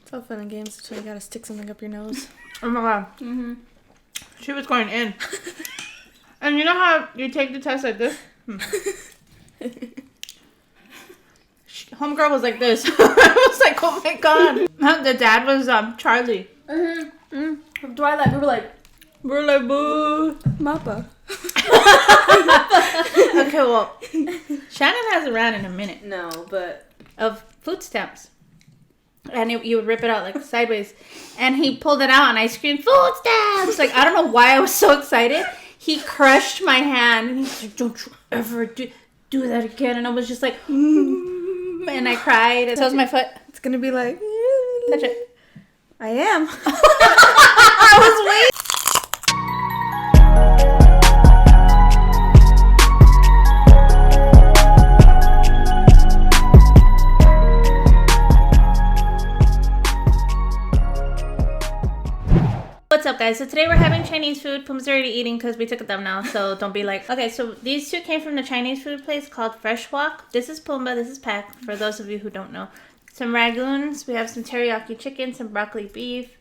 It's all fun and games until you gotta stick something up your nose. Oh my god. Mm-hmm. She was going in. And you know how you take the test like this? Homegirl was like this. I was like, oh my god. The dad was Charlie. From Twilight, we were like, boo. Mappa. Okay, well, Shannon hasn't ran in a minute. No, but Of food stamps. And you would rip it out like sideways. And he pulled it out and I screamed, food stamps! Like, I don't know why I was so excited. He crushed my hand and he's like, don't you ever do that again. And I was just like, and I cried. And so was my foot. it's gonna be like, Touch it. I am. I was waiting. What's up, guys? So today we're having Chinese food. Pum's already eating because we took a thumbnail, so don't be like... Okay, so these two came from the Chinese food place called Fresh Walk. This is Pumba, this is Pac, for those of you who don't know. Some ragoons, we have some teriyaki chicken, some broccoli beef,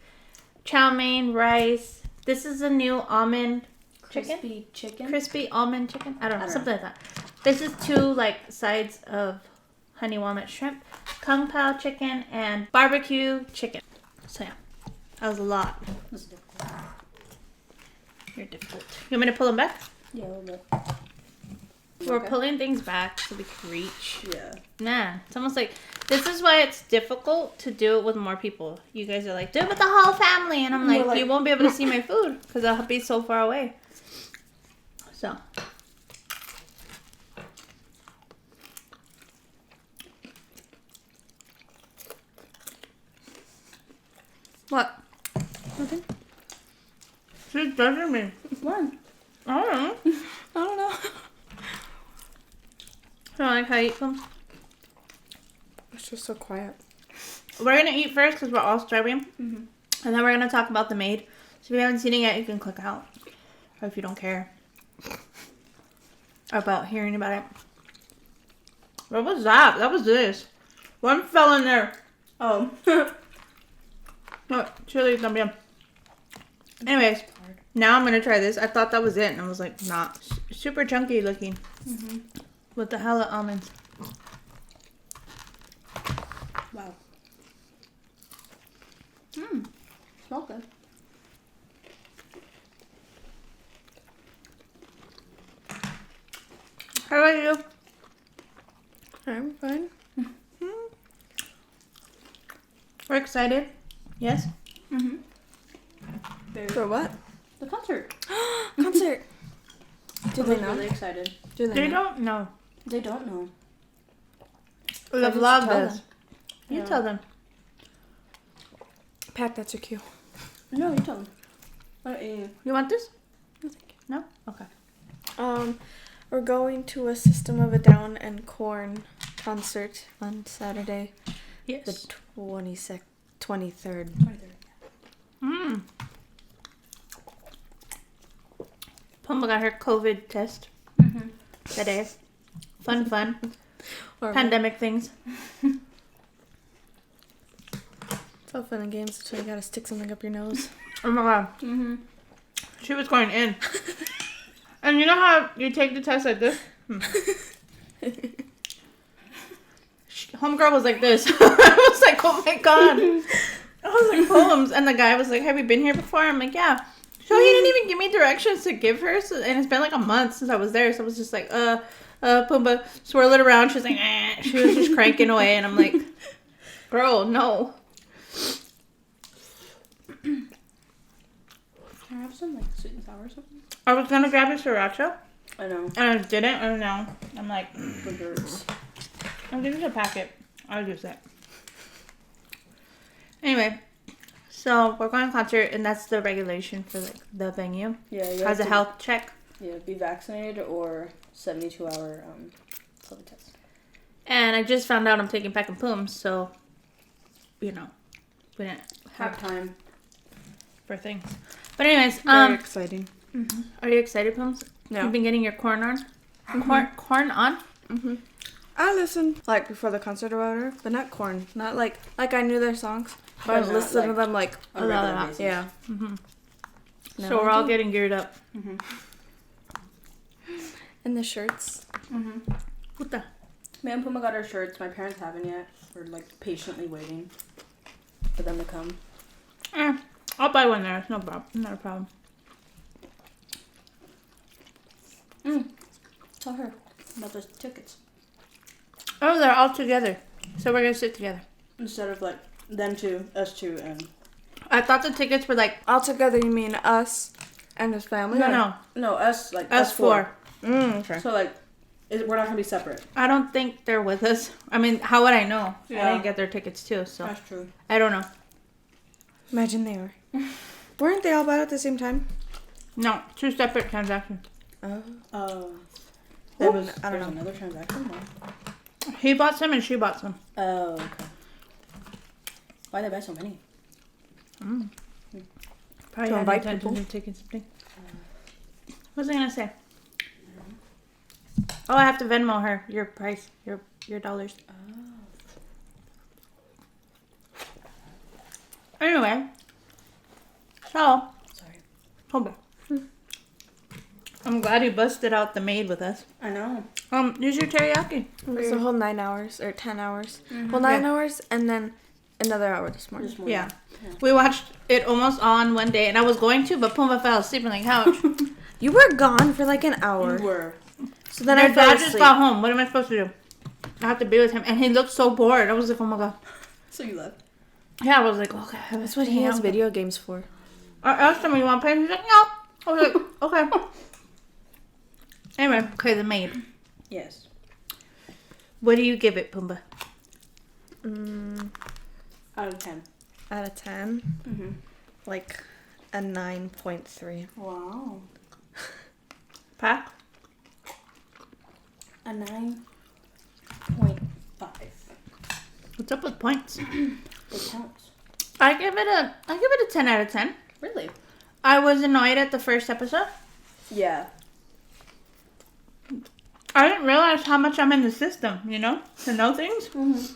chow mein, rice. This is a new almond chicken? Crispy chicken? Crispy almond chicken? I don't know, something like that. This is two, sides of honey walnut shrimp, kung pao chicken, and barbecue chicken. So yeah, that was a lot. You're difficult. You want me to pull them back? Yeah, a little bit. We're pulling things back so we can reach. Yeah. Nah, it's almost like, this is why it's difficult to do it with more people. You guys are like, do it with the whole family. And I'm like, you won't be able to see my food because I'll be so far away. So. What? Nothing. She's judging me. What? I don't know. I don't know. I don't like how you eat them. It's just so quiet. We're going to eat first because we're all starving. Mm-hmm. And then we're going to talk about the Maid. So if you haven't seen it yet, you can click out. Or if you don't care about hearing about it. What was that? That was this. One fell in there. Oh. No, chili también. Anyways, now I'm going to try this. I thought that was it. And I was like, nah. Super chunky looking. Mm-hmm. With the hella almonds. Wow. Smells good. How about you? I'm fine. We're excited. Yes? Mm-hmm. For what? The concert. Concert. Do they know? Really excited. Do They know? don't know. They don't know. The just vlog tell does. them. You Yeah. tell them. Pat, that's your cue. No, you tell them. You want this? No, thank you. No? Okay. We're going to a System of a Down and Corn concert on Saturday, Yes. the 23rd. 23rd. Mm. Pumba got her COVID test today. Fun. Or Pandemic things. It's all fun and games until you gotta stick something up your nose. Oh my god. Mm-hmm. She was going in. And you know how you take the test like this? Homegirl was like this. I was like, oh my god. I was like, poems. And the guy was like, have you been here before? I'm like, yeah. So he didn't even give me directions to give her. So, and it's been like a month since I was there. So I was just like, Pumbaa, swirl it around. She's like, eh. She was just cranking away. And I'm like, girl, no. Can I have some sweet and sour or something? I was going to grab a sriracha. I know. And I didn't. And now I'm like, Boogers. I'll give you a packet. I'll use that. Anyway, so we're going to concert, and that's the regulation for the venue. Yeah, you Has have a to, health check. Yeah, be vaccinated or 72-hour COVID test. And I just found out I'm taking Pac and Poom, so, we didn't Have time. for things. But anyways, Very exciting. are you excited, Pooms? Yeah. You've been getting your corn on? Corn on? I listened before the concert or whatever, but not Corn. Not like I knew their songs. But I But not, listen to like, them like, on a regular basis. yeah. Mm-hmm. No, So we're I all do. getting geared up. Mm-hmm. And the shirts. Mm-hmm. What the? Me and Puma got our shirts. My parents haven't yet. We're like patiently waiting for them to come. I'll buy one there. It's no problem. Not a problem. Tell her about those tickets. Oh, they're all together. So we're gonna sit together. Instead of like them two, us two, and I thought the tickets were like All together, you mean us and his family? no, us like us four. Okay. So like, we're not gonna be separate. I don't think they're with us. I mean, how would I know? I Yeah. didn't get their tickets too, so That's true. I don't know. Imagine they were. Weren't they all bought at the same time? No, 2 separate transactions. Oh. There was I don't there's know. another transaction. No? He bought some and she bought some. Oh, okay. Why they buy so many? Probably To had invite intentions people. of taking something. What was I gonna say? Oh, I have to Venmo her your price, your dollars. Anyway, so Sorry. hold on. I'm glad you busted out the Maid with us. I know. Use your teriyaki. It was a whole 9 hours or 10 hours. Well, 9 Yeah. hours and then another hour this morning. This morning. Yeah. We watched it almost on one day, and I was going to, but Puma fell asleep on the couch. You were gone for like an hour. You were. So then Their I fell dad just asleep. got home. What am I supposed to do? I have to be with him, and he looked so bored. I was like, oh my god. So you left. Yeah, I was like, okay. That's what he has video games for. I asked him, you want to play? And he's like, no. I was like, okay. Anyway, okay, the Maid. Yes. What do you give it, Pumbaa? Out of 10. Out of 10, Mm-hmm. like a 9.3. Wow. Pack? A 9.5. What's up with points? It counts. I give it a 10 out of 10. Really? I was annoyed at the first episode. Yeah. I didn't realize how much I'm in the system, you know, to know things. Mm-hmm.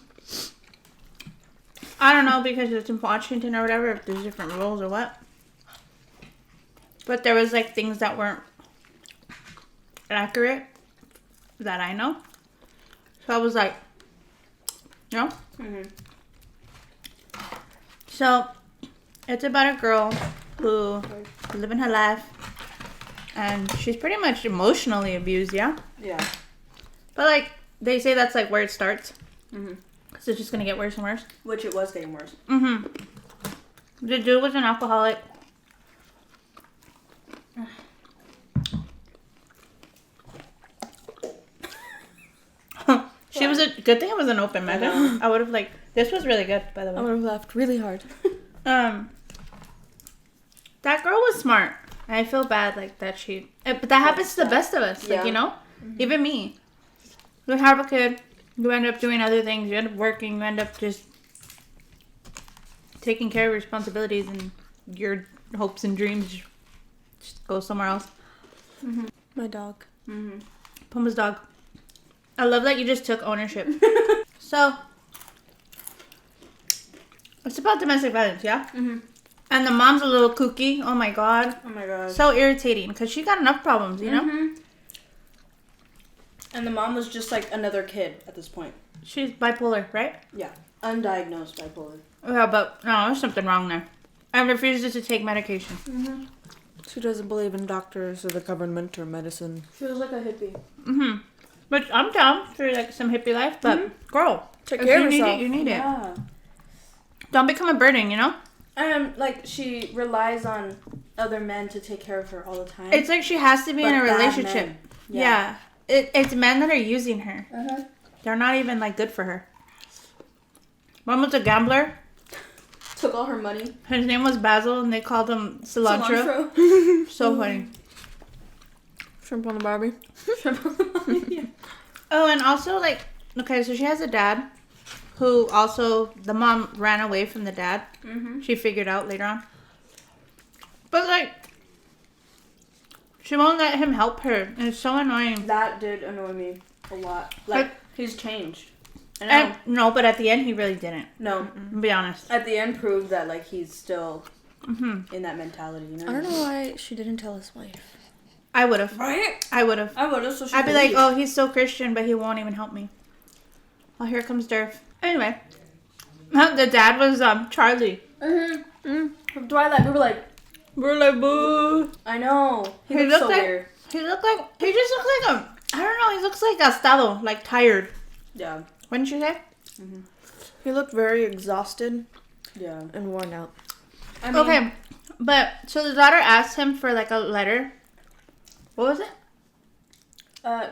I don't know because it's in Washington or whatever, if there's different rules or what. But there was like things that weren't accurate that I know. So I was like, you know? Mm-hmm. So it's about a girl who is living her life and she's pretty much emotionally abused, yeah? Yeah. But like, they say that's like where it starts. Mm-hmm. Because it's just going to get worse and worse. Which it was getting worse. Mm-hmm. The dude was an alcoholic. She was a good thing it was an open mic. I would have like this was really good by the I way. would have laughed really hard. That girl was smart. I feel bad like that she but that happens to the best of us. Like, Yeah. you know? Even me. You have a kid, you end up doing other things, you end up working, you end up just taking care of responsibilities and your hopes and dreams just go somewhere else. My dog. Mm-hmm. Pumbaa's dog. I love that you just took ownership. So, it's about domestic violence, yeah? Mm-hmm. And the mom's a little kooky. Oh my god. Oh my god. So irritating because she got enough problems, you know? Mm-hmm. And the mom was just like another kid at this point. She's bipolar, right? Yeah. Undiagnosed bipolar. Yeah, but no, there's something wrong there. And refuses to take medication. Mm-hmm. She doesn't believe in doctors or the government or medicine. She was like a hippie. Mm-hmm. But I'm down for like some hippie life, but girl, Take if care you of need yourself. it, you need it. Yeah. Don't become a burden, you know? Like she relies on other men to take care of her all the time. It's like she has to be in a But bad relationship. men. Yeah. It's men that are using her. Uh-huh. They're not even like good for her. One was a gambler. Took all her money. His name was Basil, and they called him cilantro. So funny. Shrimp on the Barbie. Yeah. Oh, and also like, okay, so she has a dad, who also the mom ran away from the dad. Mm-hmm. She figured out later on. But like, she won't let him help her, and it's so annoying. That did annoy me a lot. Like, he's changed. I know. And, no, but at the end, he really didn't. No. To be honest. At the end, proved that like he's still Mm-hmm. in that mentality. You know. I don't know why she didn't tell his wife. I would have. Right? I would have. I would have. So she I'd be could like, leave. oh, he's so Christian, but he won't even help me. Oh, here comes Durf. Anyway. The dad was Charlie. From Twilight, we were like, boo. I know. He He looks looked so like- weird. He just looks like I don't know, he looks like gastado, like tired. Yeah. Wouldn't you say? He looked very exhausted Yeah. and worn out. I mean, Okay, but so the daughter asked him for like a letter. What was it?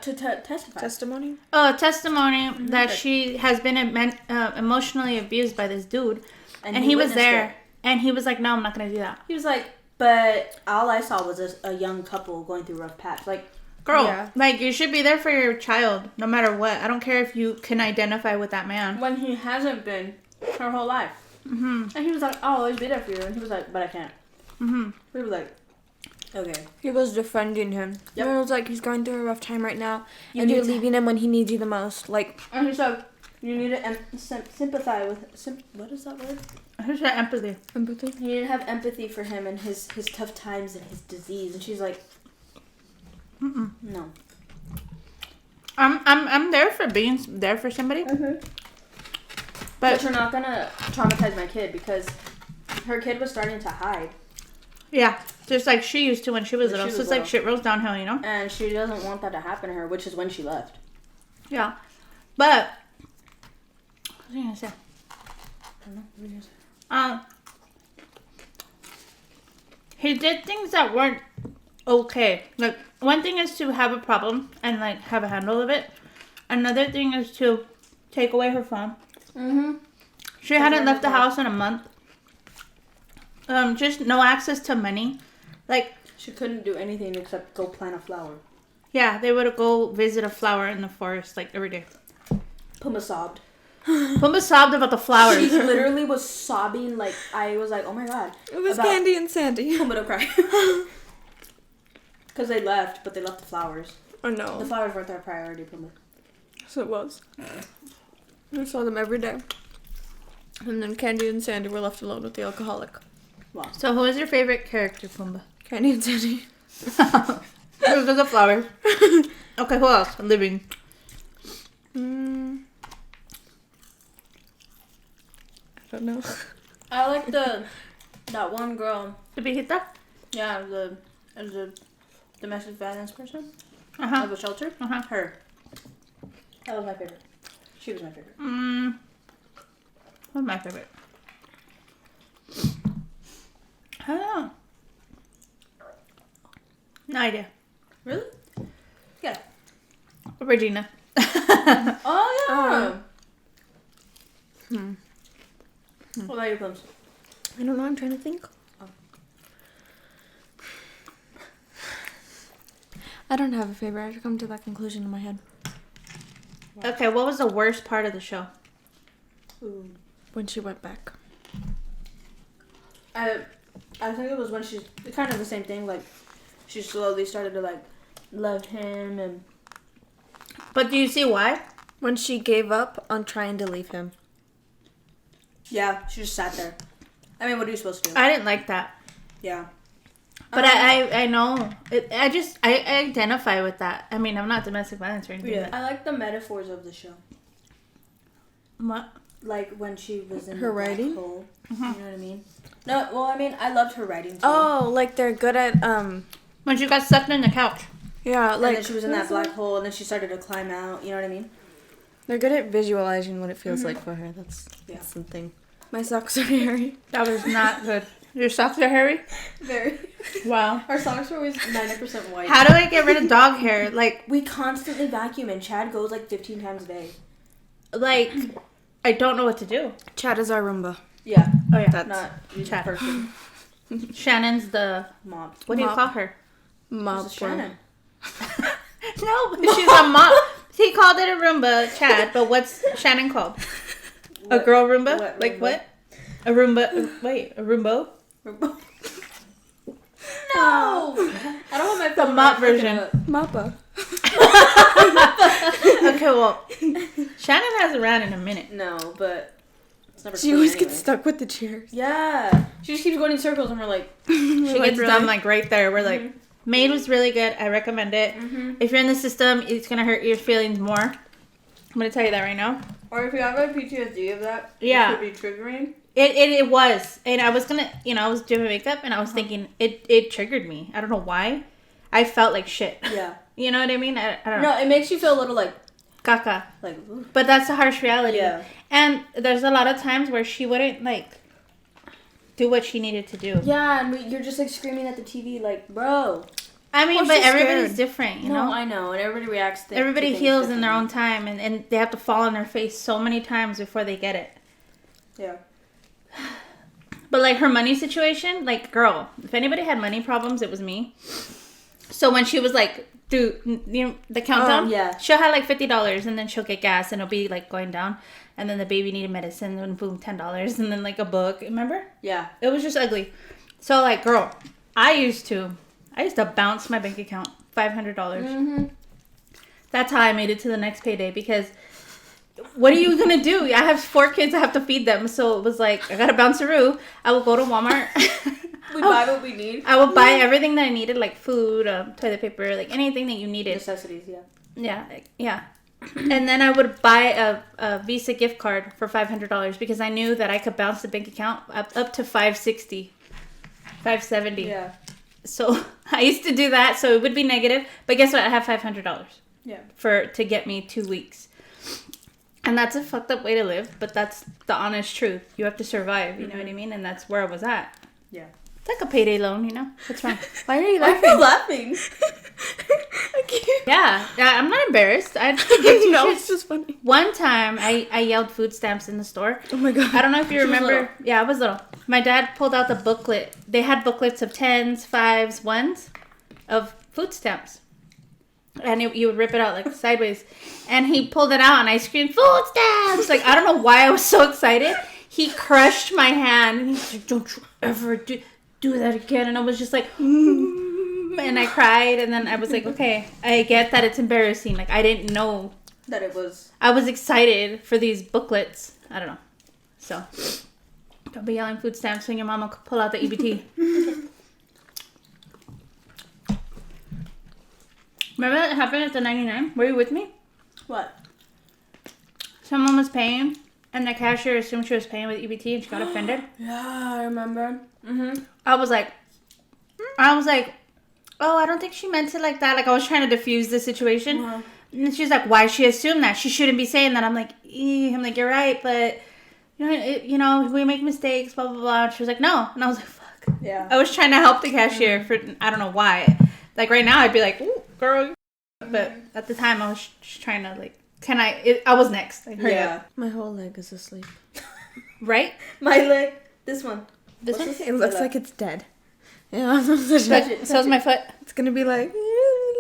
to testify. Testimony? Oh, a testimony that she has been emotionally abused by this dude. And he was witnessed there. it. And he was like, no, I'm not going to do that. He was like, but all I saw was a young couple going through a rough patch. Like, Girl, Yeah. like, you should be there for your child, no matter what. I don't care if you can identify with that man. when he hasn't been her whole life. Mm-hmm. And he was like, I'll always be there for you. And he was like, but I can't. Mm-hmm. We were like, okay. He was defending him. Yep. It was like, he's going through a rough time right now, You and need you're to- leaving him when he needs you the most. Like, And he said, you need to sympathize with, what is that word? Who's that empathy? empathy. You need to have empathy for him and his tough times and his disease. And she's like, Mm-mm. no. I'm there for being there for somebody. But But, you're not gonna traumatize my kid because her kid was starting to hide. yeah, just like she used to when she was When little. she So was it's like little. shit rolls downhill, you know? And she doesn't want that to happen to her, which is when she left. Yeah. But, what was I going to say? He did things that weren't okay. Like, one thing is to have a problem and, like, have a handle of it. Another thing is to take away her phone. Mm-hmm. She hadn't left the house in a month. Just no access to money. Like, She couldn't do anything except go plant a flower. yeah, they would go visit a flower in the forest, like, every day. Puma sobbed. Pumba sobbed about the She flowers. literally was sobbing like, I was like, oh my god. It was About- Candy and Sandy. Puma don't cry. Because they left, but they left the flowers. Oh The no. flowers weren't their priority, Puma. So it was. I saw them every day. And then Candy and Sandy were left alone with the alcoholic. Wow. So, who is your favorite character, Pumba? Candy and Sandy. Those are the flowers. Okay, who else? Living. I don't know. I like that one girl. The Viejita? Yeah, the domestic violence person Uh-huh. of a shelter. Uh-huh. Her. That was my favorite. She was my favorite. What's my favorite? I don't know. No idea. Really? Yeah. Regina. Oh yeah. What about your plums? I don't know. I'm trying to think. I don't have a favorite. I have to come to that conclusion in my head. Okay, what was the worst part of the show? Ooh. When she went back. I think it was when she's kind of the same thing. Like she slowly started to like love him and But do you see why? When she gave up on trying to leave him. yeah, she just sat there. I mean, what are you supposed to do? I didn't like that. Yeah. But I know. I identify with that. I mean, I'm not domestic violence or anything. Yeah. I like the metaphors of the show. What? Like when she was in Her the black writing? hole. You know what I mean? No, well, I mean, I loved her writing too. Oh, like they're good at When she got sucked in the couch. yeah, And like then she was in that black hole, and then she started to climb out. You know what I mean? they're good at visualizing what it feels like for her. That's something. My socks are hairy. That was not good. Your socks are hairy? Very. Wow. Our socks are always 90% white. How do I get rid of dog hair? We constantly vacuum, and Chad goes like 15 times a day. Like, I don't know what to do. Chad is our Roomba. Yeah, Oh, yeah. That's not Chad. person. Shannon's the... Mop. What do you Mop. call her? mop. This is Shannon. No, but she's a mop. He called it a Roomba, Chad, but what's Shannon called? A What- girl Roomba? what Like Roomba? what? A Roomba. Wait, a Roombo? No! I don't have my The phone mop right version. fucking up. Mappa. Okay, well, Shannon hasn't ran in a minute. No, but it's never. She fun always anyway. gets stuck with the chairs. Yeah, she just keeps going in circles, and we're like, She gets done like right there. We're like, Mhm. Maid was really good. I recommend it. If you're in the system, it's gonna hurt your feelings more. I'm gonna tell you that right now. or if you have a PTSD of that, Yeah. it could be triggering. It was, and I was gonna, I was doing makeup, and I was thinking it triggered me. I don't know why. I felt like shit. Yeah. You know what I mean? I don't know. No, it makes you feel a little like Caca. ooh. But that's the harsh reality. Yeah. And there's a lot of times where she wouldn't like do what she needed to do. Yeah, and you're just like screaming at the TV, like, bro. I mean, Well, but she's everybody's scared. different, you No, know? I know, and everybody reacts. Everybody heals in their own time, and they have to fall on their face so many times before they get it. Yeah. But like her money situation, like, girl, if anybody had money problems, it was me. So when she was like, dude, the countdown, yeah. she'll have like $50, and then she'll get gas, and it'll be like going down, and then the baby needed medicine, and boom, $10, and then like a book. Remember? Yeah. It was just ugly. So like, girl, I used to bounce my bank account $500. Mm-hmm. That's how I made it to the next payday, because what are you gonna do? I have 4 kids, I have to feed them, so it was like I gotta bounce a roo. I will go to Walmart. We buy what we need. I will buy everything that I needed, like food, toilet paper, like anything that you needed. Necessities, yeah. Yeah. And then I would buy a Visa gift card for $500 because I knew that I could bounce the bank account up to $560, $570. Yeah. So I used to do that, so it would be negative. But guess what? I have $500. Yeah. To get me 2 weeks. And that's a fucked up way to live, but that's the honest truth. You have to survive, you know what I mean? And that's where I was at. Yeah. It's like a payday loan, you know? What's wrong? Why are you Why are laughing? you laughing? I can't. Yeah, I'm not embarrassed. I just give two No, shits. it's just funny. One time, I yelled food stamps in the store. Oh my god. I don't know if you She was remember. little. Yeah, I was little. My dad pulled out the booklet. They had booklets of 10s, 5s, 1s of food stamps. And you would rip it out like sideways. And he pulled it out and I screamed, food stamps! Like, I don't know why I was so excited. He crushed my hand and he's like, don't you ever do that again. And I was just like, and I cried. And then I was like, okay, I get that it's embarrassing. Like, I didn't know. That it was. I was excited for these booklets. I don't know. So, don't be yelling food stamps when your mama pull out the EBT. Remember that happened at the 99? Were you with me? What? Someone was paying, and the cashier assumed she was paying with EBT, and she got offended. Yeah, I remember. Mm-hmm. I was like, oh, I don't think she meant it like that. Like, I was trying to diffuse the situation. Uh-huh. And she's like, why she assumed that? She shouldn't be saying that. I'm like, you're right, but, you know, we make mistakes, blah, blah, blah. And she was like, no. And I was like, fuck. Yeah. I was trying to help the cashier for, I don't know why. Like, right now, I'd be like, ooh, girl. But at the time, I was just trying to, like, I was next. Like, hurry up. My whole leg is asleep. Right? My leg. This one. This What's one? It looks like it's dead. Yeah, I'm supposed to Touch touch it. So's my foot. It's gonna be like.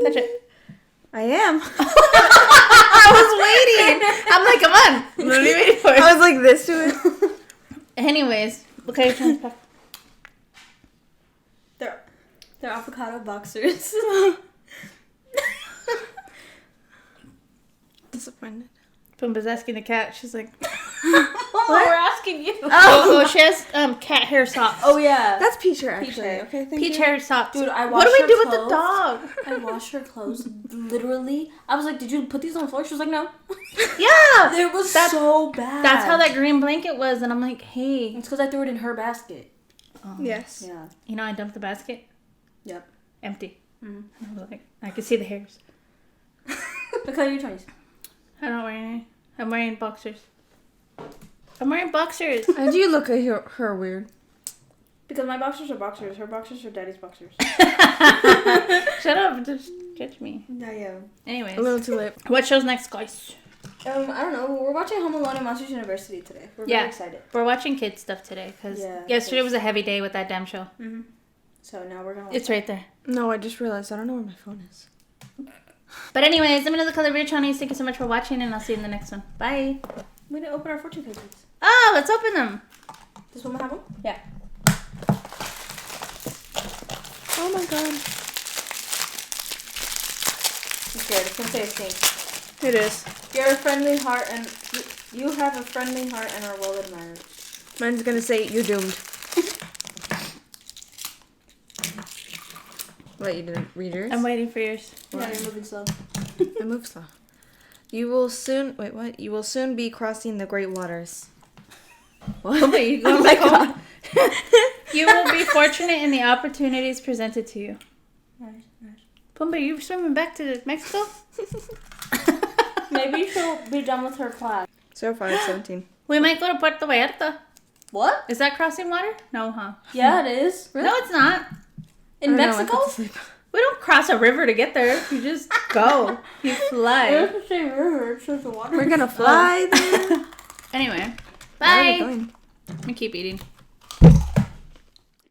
Touch it. I am. I was waiting. I'm like, come on. What are you waiting for? I was like this to it. Anyways, okay, turn back. They're avocado boxers. Disappointed. Pumbaa's asking the cat. She's like, What? We're asking you. oh, she has cat hair socks. Oh yeah. That's Peacher, actually. Peacher. Okay, thank Peach you. hair socks. Dude, I what do washed we do her with the clothes. dog? I washed her clothes. Literally, I was like, "Did you put these on the floor?" She was like, "No." Yeah. It was so bad. That's how that green blanket was, and I'm like, hey. It's because I threw it in her basket. Yes. Yeah. You know, I dumped the basket. Yep. Empty. Mhm. I was like, I could see the hairs. Look at your 20s. I don't wear any. I'm wearing boxers. I'm wearing boxers. And you look at her weird. Because my boxers are boxers. Her boxers are daddy's boxers. Shut up. Just judge me. Yeah, yeah. Anyways. A little too late. What show's next, guys? I don't know. We're watching Home Alone at Monsters University today. We're very excited. We're watching kids stuff today because yesterday was a heavy day with that damn show. Mm-hmm. So now we're gonna. It's right there. No, I just realized I don't know where my phone is. But anyways, let me know the color of your chonies. Thank you so much for watching, and I'll see you in the next one. Bye. We didn't open our fortune cookies. Oh, let's open them. Does one have them? Yeah. Oh my god. scared. It's gonna say it stinks. It is. You're a friendly heart and you have a friendly heart and are well admired. Mine's gonna say you're doomed. What, you didn't read yours? I'm waiting for yours. Yeah, you're moving slow. I move slow. You will soon. Wait, what? You will soon be crossing the great waters. What? Wait, you Oh my god. You will be fortunate in the opportunities presented to you. Nice, nice. Pumba, you swimming back to Mexico? Maybe she'll be done with her class. So far, it's 17. We might go to Puerto Vallarta. What? Is that crossing water? No, huh? Yeah, it is. No, it's not. In I don't know, I Mexico? put to sleep. We don't cross a river to get there. You just go. You It fly. doesn't say river, it says the water. We're gonna fly there. Anyway, Where are we bye. going? We keep eating.